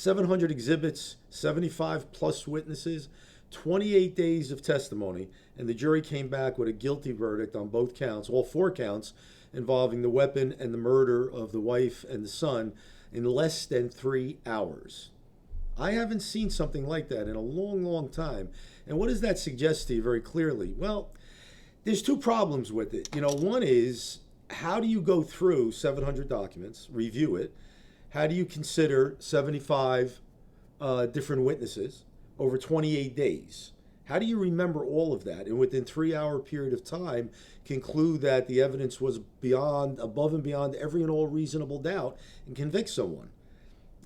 700 exhibits, 75 plus witnesses, 28 days of testimony, and the jury came back with a guilty verdict on both counts, all four counts, involving the weapon and the murder of the wife and the son in less than 3 hours. I haven't seen something like that in a long, long time. And what does that suggest to you very clearly? Well, there's two problems with it. One is, how do you go through 700 documents, review it? How do you consider 75 different witnesses over 28 days? How do you remember all of that and within 3 hour period of time conclude that the evidence was above and beyond every and all reasonable doubt and convict someone?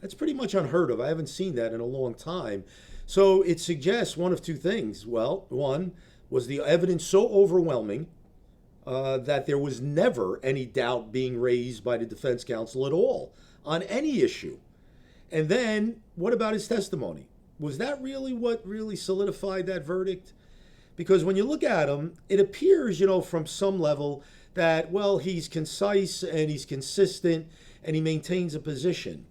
That's pretty much unheard of. I haven't seen that in a long time. So it suggests one of two things. Well, one, was the evidence so overwhelming that there was never any doubt being raised by the defense counsel at all on any issue? And then, what about his testimony? Was that really what really solidified that verdict? Because when you look at him, it appears, from some level that, well, he's concise and he's consistent and he maintains a position.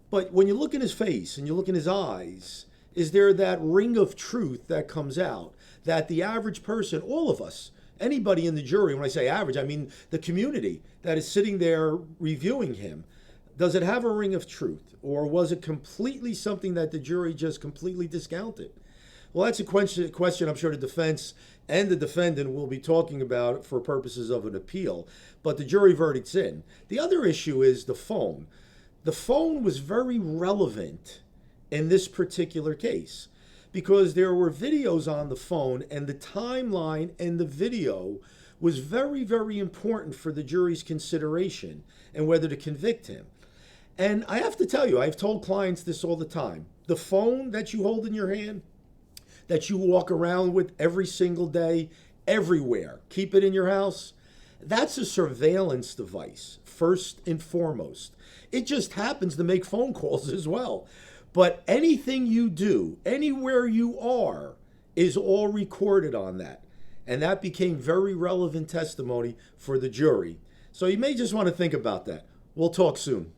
But when you look in his face and you look in his eyes, is there that ring of truth that comes out that the average person, all of us, anybody in the jury, when I say average, I mean the community that is sitting there reviewing him, does it have a ring of truth? Or was it completely something that the jury just completely discounted? Well, that's a question I'm sure the defense and the defendant will be talking about for purposes of an appeal. But the jury verdict's in. The other issue is the phone. The phone was very relevant in this particular case because there were videos on the phone, and the timeline and the video was very, very important for the jury's consideration and whether to convict him. And I have to tell you, I've told clients this all the time. The phone that you hold in your hand, that you walk around with every single day, everywhere, keep it in your house, that's a surveillance device, first and foremost. It just happens to make phone calls as well. But anything you do, anywhere you are, is all recorded on that. And that became very relevant testimony for the jury. So you may just want to think about that. We'll talk soon.